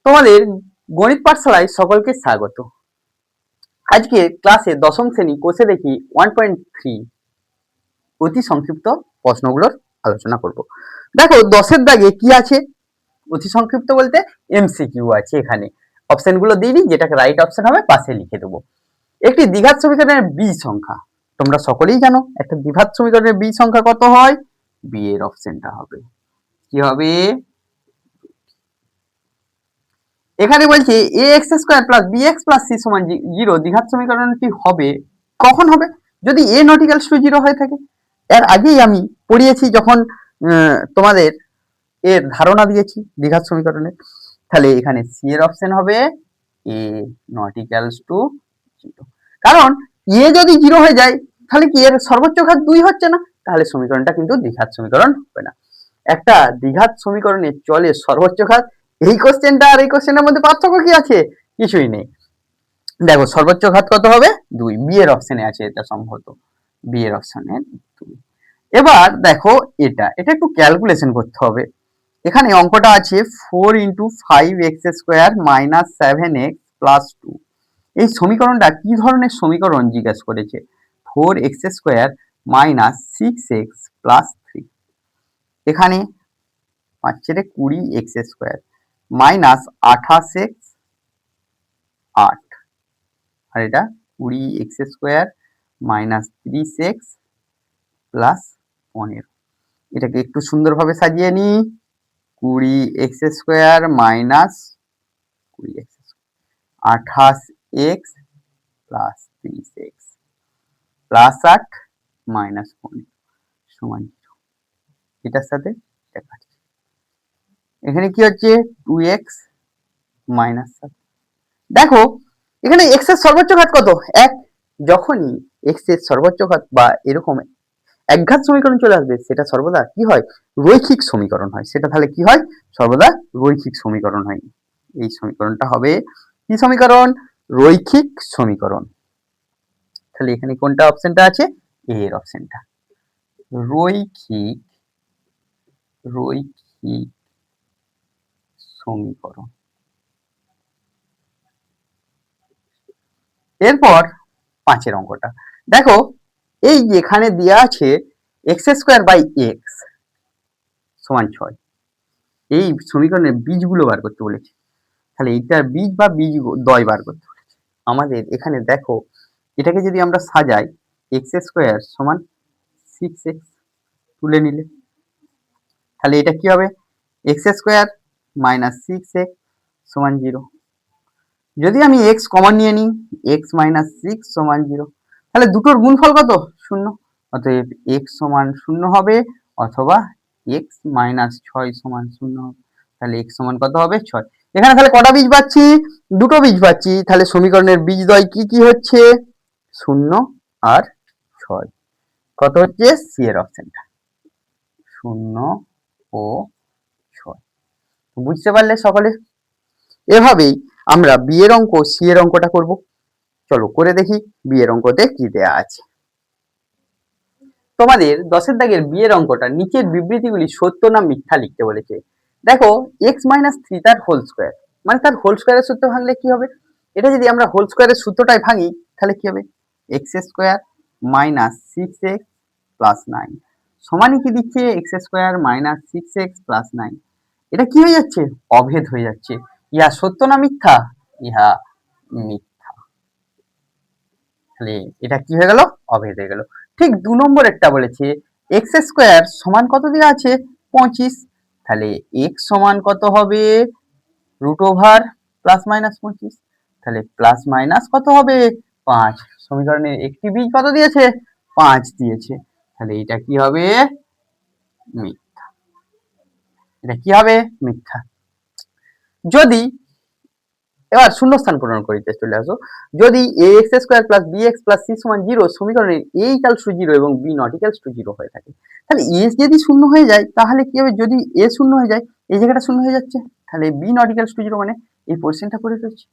তোমাদের গণিত পাঠশালায় সকলকে স্বাগত। আজকে ক্লাসে দশম শ্রেণী কোষে দেখি 1.3 অতি সংক্ষিপ্ত প্রশ্নগুলোর আলোচনা করব। দেখো 10-এর দাগে কি আছে? অতি সংক্ষিপ্ত বলতে এমসিকিউ আছে। এখানে অপশনগুলো দিয়ে দিই, যেটাকে রাইট অপশন হবে পাশে লিখে দেবো। একটি দ্বিঘাত সমীকরণের বি সংখ্যা, তোমরা সকলেই জানো একটা দ্বিঘাত সমীকরণের বি সংখ্যা কত হয়? বি এর অপশনটা হবে কি হবে? এখানে বলছে a x square plus b x plus c সমান 0 দ্বিঘাত সমীকরণটি হবে কখন হবে? যদি এ নট ইকুয়ালস টু 0 হয়ে থাকে। এর আগেই আমি পড়িয়েছি যখন তোমাদের এর ধারণা দিয়েছি দ্বিঘাত সমীকরণের। তাহলে এখানে সি এর অপশন হবে এ নট ইকুয়ালস টু 0। কারণ এ যদি 0 হয়ে যায় তাহলে কি এর সর্বোচ্চ ঘাত 2 হচ্ছে না? তাহলে সমীকরণটা কিন্তু দ্বিঘাত সমীকরণ হবে না। একটা দ্বিঘাত সমীকরণে চলে সর্বোচ্চ ঘাত। এই কোশ্চেনটা আর এই কোশ্চেনের মধ্যে পার্থক্য কি আছে? কিছুই নেই। দেখো সর্বোচ্চ ঘাত কত হবে? 2। বি এর অপশনে আছে এটা, সম্ভবত বি এর অপশনে 2। এবার দেখো এটা একটু ক্যালকুলেশন করতে হবে। এখানে অঙ্কটা আছে 4 × 5x² - 7x + 2। এই সমীকরণটা কি ধরনের সমীকরণ জিজ্ঞেস করেছে? 4x² - 6x + 3। এখানে 5×20x² -28x 8, আর এটা 20x² -30x + 15। এটাকে একটু সুন্দরভাবে সাজিয়ে নি। 20x² - 20x, 28x + 30x +8 -15 সমান 0। এটার সাথে এটা কাটছে। এখানে কি হচ্ছে? 2x - 7। দেখো এখানে x এর সর্বোচ্চ ঘাত কত? 1। যখনই x এর সর্বোচ্চ ঘাত বা এরকম একঘাত সমীকরণ চলে আসবে, সেটা সর্বদা কি হয়? রৈখিক সমীকরণ হয়। সেটা তাহলে কি হয়? সর্বদা রৈখিক সমীকরণ হয়। এই সমীকরণটা হবে কি সমীকরণ? রৈখিক সমীকরণ। তাহলে এখানে কোনটা অপশনটা আছে? এ এর অপশনটা। রৈখিক রৈখিক সমীকরণ। এরপর 5-এর অঙ্কটা দেখো, এই যেখানে দেওয়া আছে x² x সমান 6, এই সমীকরণের বীজগুলো বার করতে বলেছে। তাহলে এইটার বীজ বা বীজদ্বয় বার করতে বলেছে আমাদের। এখানে দেখো এটাকে যদি আমরা সাজাই, x² সমান 6x তুলে নিলে, তাহলে এটা কি হবে? x² - 6x সমান 0। যদি আমি x কমন নিয়ে নিই, x - 6 সমান 0, তাহলে দুটোর গুণফল কত? 0। অতএব x সমান 0 হবে, অথবা x - 6 সমান 0 হবে। তাহলে x সমান কত হবে? 6। এখানে তাহলে কটা বীজ পাচ্ছি? দুটো বীজ পাচ্ছি। তাহলে সমীকরণের বীজদ্বয় কি কি হচ্ছে? 0 আর 6। কত হচ্ছে? সি এর অপশনটা 0 ও 6। বুঝতে পারলে সকলে? এভাবেই আমরা বি এর অঙ্ক, সি এর অঙ্কটা করব। চলো করে দেখি বি এর অঙ্কতে কি দেয়া আছে। তোমাদের 10-এর দাগের বি এর অঙ্কটা নিচের বিবৃতিগুলি সত্য না মিথ্যা লিখতে বলেছে। দেখো x - 3 তার হোল স্কয়ার, মানে তার হোল স্কয়ারের সূত্র ভাঙলে কি হবে? এটা যদি আমরা হোল স্কয়ারের সূত্রটাই ভাঙি, তাহলে কি হবে? x² - 6x + 9 সমানই কি দিচ্ছে? x² - 6x + 9। এটা কি হয়ে যাচ্ছে? অভেদ হয়ে যাচ্ছে। ইহা সত্য না মিথ্যা? ইহা মিথ্যা। তাহলে এটা কি হয়ে গেল? অভেদ হয়ে গেল। ঠিক 2 নম্বরেরটা বলেছে x² সমান কত দেওয়া আছে? 25। তাহলে x সমান কত হবে? √+- তাহলে প্লাস মাইনাস কত হবে? 5। সমীকরণে একটি বীজ কত দিয়েছে? 5 দিয়েছে। তাহলে এটা কি হবে? মিথ্যা। এটা কি হবে? মিথ্যা। যদি এবার শূন্যস্থান পূরণ করিতে চলে আসো। যদি ax² + bx + c = 0 সমীকরণের a = 0 এবং b ≠ 0 হয়ে থাকে, তাহলে a যদি শূন্য হয়ে যায় তাহলে কি হবে? যদি a শূন্য হয়ে যায়, এই জায়গাটা শূন্য হয়ে যাচ্ছে, তাহলে b ≠ 0 মানে এই পোরশনটা করে ফেলছি।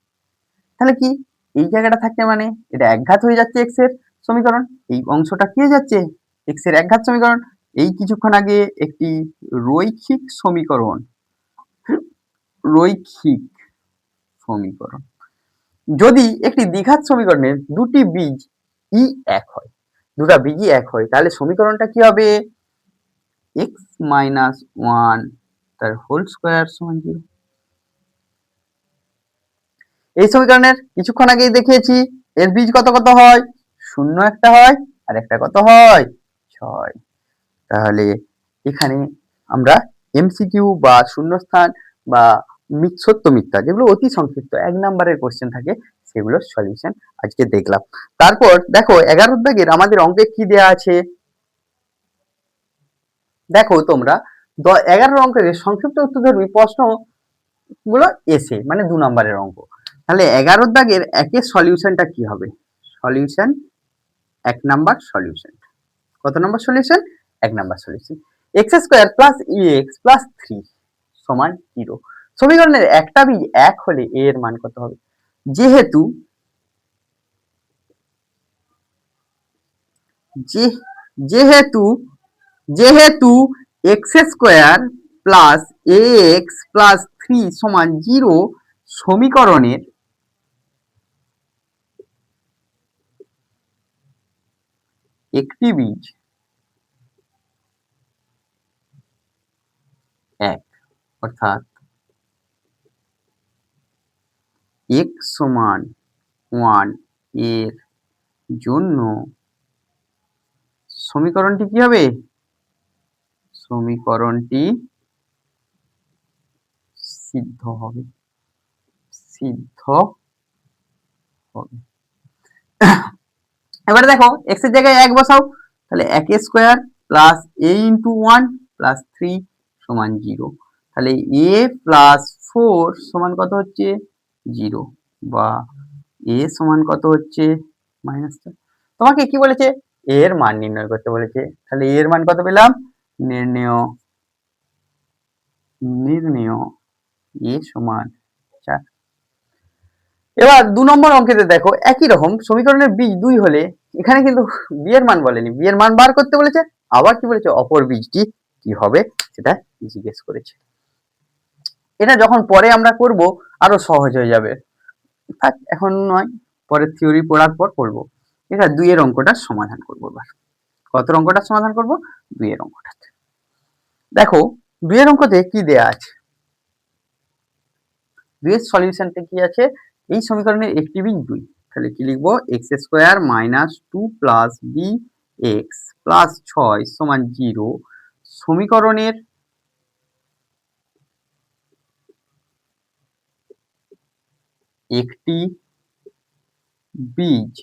তাহলে কি এই জায়গাটা থাকতে মানে এটা একঘাত হয়ে যাচ্ছে x এর সমীকরণ, এই অংশটা কি হয়ে যাচ্ছে? x এর একঘাত সমীকরণ। এই কিছুক্ষণ আগে একটি রৈখিক সমীকরণ, রৈখিক সমীকরণ। যদি একটি দ্বিঘাত সমীকরণের দুটি বীজ ই এক হয়, দুটা বীজই এক হয়, তাহলে সমীকরণটা কি হবে? x মাইনাস ওয়ান তার হোল স্কোয়ার সমান 0। এই সমীকরণের কিছুক্ষণ আগেই দেখিয়েছি এর বীজ কত কত হয়, 0 একটা হয় আর একটা কত হয়, 6। তাহলে এখানে আমরা এমসিকিউ বা শূন্যস্থান বা সত্য মিথ্যা যেগুলো অতি সংক্ষিপ্ত 1 নম্বরের কোশ্চেন থাকে সেগুলোর সলিউশন আজকে দেখলাম। তারপর দেখো 11 দাগের আমাদের অঙ্কে কি দেয়া আছে, দেখো তোমরা 11 অঙ্কের সংক্ষিপ্ত উত্তর ধরবি প্রশ্ন গুলো এসে মানে 2 নম্বরের অঙ্ক। তাহলে 11 দাগের একের সলিউশনটা কি হবে? Solution 1 number solution. কত নম্বর solution? 1 number solution. x square plus ex plus 3 সমান 0। সমীকরণের একটা বীজ এক হলে a এর মান কত হবে? যেহেতু যেহেতু যেহেতু x square plus ax plus 3 সমান 0 সমীকরণের একটি বীজ এক, অর্থাৎ x সমান 1 এর জন্য সমীকরণটি কি হবে? সমীকরণটি সিদ্ধ হবে, সিদ্ধ হবে। এবারে দেখো x এর জায়গায় 1 বসাও, তাহলে 1 square plus a into 1 plus 3 সমান 0। তাহলে a প্লাস 4 সমান কত হচ্ছে? 0 বা a সমান কত হচ্ছে? -4। তোমাকে কি বলেছে? a এর মান নির্ণয় করতে বলেছে। তাহলে a এর মান কত পেলাম? নির্ণেয় a সমান 4। এবার 2 নম্বর অঙ্কেতে দেখো একই রকম সমীকরণের বীজ 2 হলে এখানে কিন্তু b এর মান বলেনি, b এর মান বার করতে বলেছে। আবার কি বলেছে? অপর বীজটি কি হবে সেটা জিজ্ঞেস করেছে। এটা যখন পরে আমরা করব আরো সহজ হয়ে যাবে, থাক এখন নয়, পরে থিওরি পড়ার পর করব। এটা 2 এর অঙ্কটা সমাধান করব। এবার কত অঙ্কটা সমাধান করব? 2 এর অঙ্কটা। দেখো 2 এর অঙ্কতে কি দেয়া আছে, 2 এর সলিউশনটা কি আছে? এই সমীকরণের একটি বীজ 2, তাহলে কি লিখবো? x square minus 2 plus bx plus 6 সমান 0 সমীকরণের একটি বীজ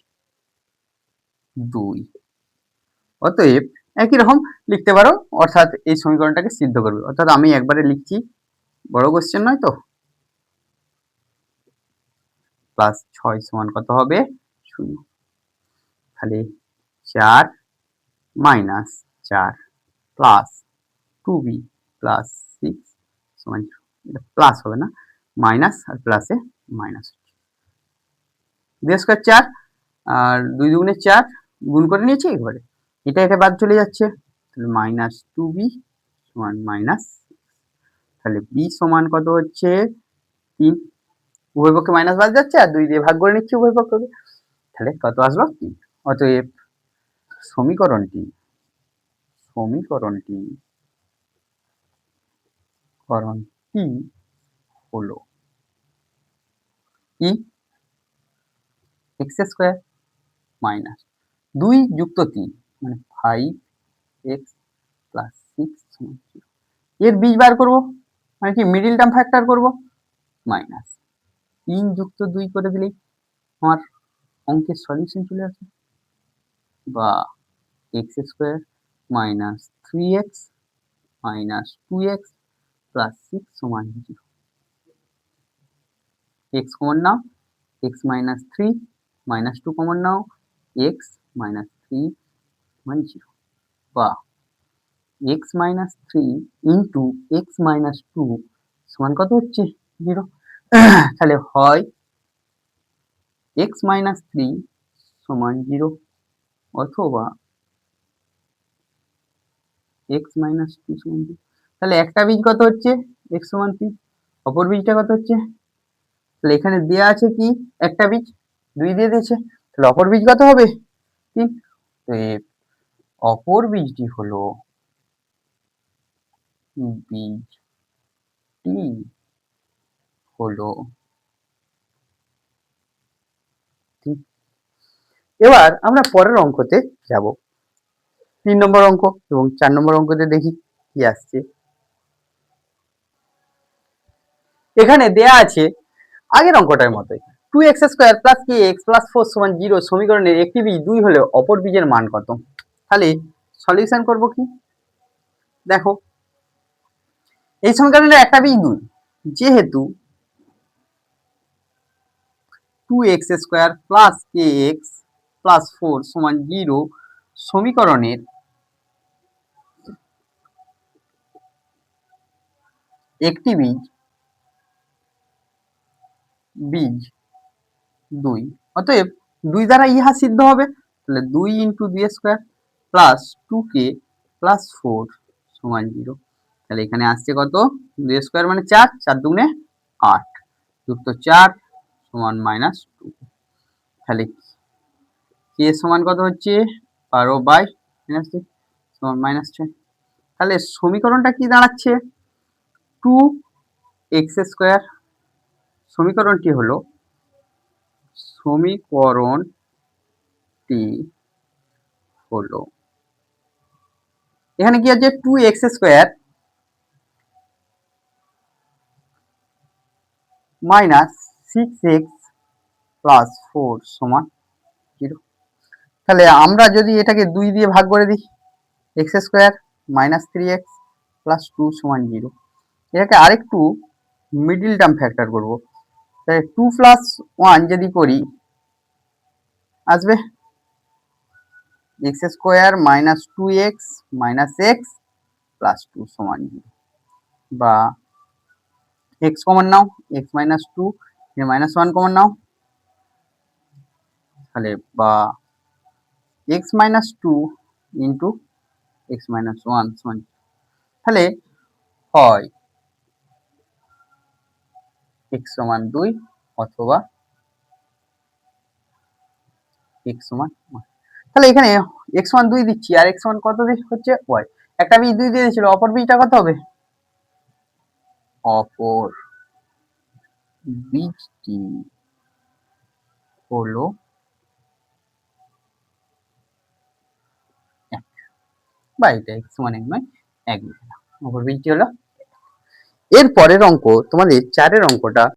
2। অতএব একই রকম লিখতে পারো, অর্থাৎ এই সমীকরণটাকে সিদ্ধ করবে। অর্থাৎ আমি একবারে লিখছি, বড় কোশ্চেন নয় তো। প্লাস 6 সমান কত হবে? 0। তাহলে 4 মাইনাস 4 প্লাস 2b প্লাস 6 সমান, এটা প্লাস হবে না, মাইনাস আর প্লাসে মাইনাস, 2 স্কয়ার 4 আর 2 দুগুণে 4 গুণ করে নিয়েছি একবারে, এটা এটা বাদ চলে যাচ্ছে, তাহলে মাইনাস 2b সমান মাইনাস। তাহলে b সমান কত হচ্ছে? 3। উভয় পক্ষে মাইনাস বাদ যাচ্ছে আর 2 দিয়ে ভাগ করে নিচ্ছি উভয় পক্ষকে, তাহলে কত আসলো? 3। অতএব সমীকরণটি সমীকরণটি হলো কি? x স্কয়ার মাইনাস 2 যুক্ত 3 মানে 5x প্লাস 6 সমান 0। এর বীজ বার করব মানে কি মিডিল টার্ম ফ্যাক্টর করব, মাইনাস 3 যুক্ত 2 করে দিলেই আমার অঙ্কের সলিউশন চলে আসবে, বা x square minus 3x minus 2x plus 6 সমান 0। x কমন নাও, x মাইনাস 3 মাইনাস 2 কমন নাও, x মাইনাস 3 সমান 0, বা x minus 3 into x minus 2 সমান কত হচ্ছে? 0। তাহলে হয় x মাইনাস 3 সমান 0 অথবা x মাইনাস 2 সমান 0। তাহলে একটা বীজ কত হচ্ছে? x সমান 3, অপর বীজটা কত হচ্ছে? তাহলে এখানে দেয়া আছে কি একটা বীজ, 2 দিয়ে দিয়েছে, তাহলে অপর বীজ কত হবে 3। অপর বীজটি হলো বীজটি হলো 3। এবার আমরা পরের অঙ্কতে যাব। 3 নম্বর অঙ্ক এবং 4 নম্বর অঙ্কতে দেখি কি আসছে। এখানে দেয়া আছে আগের অঙ্কটার মতোই 2x square plus kx plus 4 সমান 0 সমীকরণের একটি বীজ 2 হলে অপর বীজের মান কত। তাহলে সলিউশন করব কি, দেখো এই সমীকরণের একটা বীজ 2, যেহেতু 2x square plus kx plus 4 সমান 0 সমীকরণের একটি বীজ 2, অতএব 2 দ্বারা ইহা সিদ্ধ হবে, তাহলে 2 into 2 square plus 2k plus 4 সমান 0। তাহলে এখানে আসছে কত, 2 স্কয়ার মানে 4, 4 দুগুণে 8 যুক্ত 4 সমান মাইনাস 2। তাহলে k সমান কত হচ্ছে 12/6 সমান -6। তাহলে সমীকরণটা কি দাঁড়াচ্ছে 2x স্কয়ার, সমীকরণটি হলো এখানে কি আছে 2x square minus 6x plus 4 সমান 0। তাহলে আমরা যদি এটাকে 2 দিয়ে ভাগ করে দিই, x square minus 3x plus 2 সমান 0, এটাকে আরেকটু মিডিল টার্ম ফ্যাক্টর করব, তাহলে 2 প্লাস 1 যদি করি আসবে x square minus 2x minus x plus 2 সমান 0, বা x কমন নাও, x মাইনাস 2 এর মাইনাস 1 কমন নাও, তাহলে বা x minus 2 into x minus 1 সমান, তাহলে হয় x সমান 2 অথবা x সমান 1। তাহলে এখানে x সমান 2 দিচ্ছি আর x সমান কত হচ্ছে y, একটা বীজ 2 দিয়ে দিয়েছিল, অপর বীজটা কত হবে, অপর বীজটি হলো 1, বা এটা x সমান 1 নয় 1 লিখলাম, অপর বীজটি হলো। এর পরের অঙ্ক তোমাদের 4 এর অঙ্কটা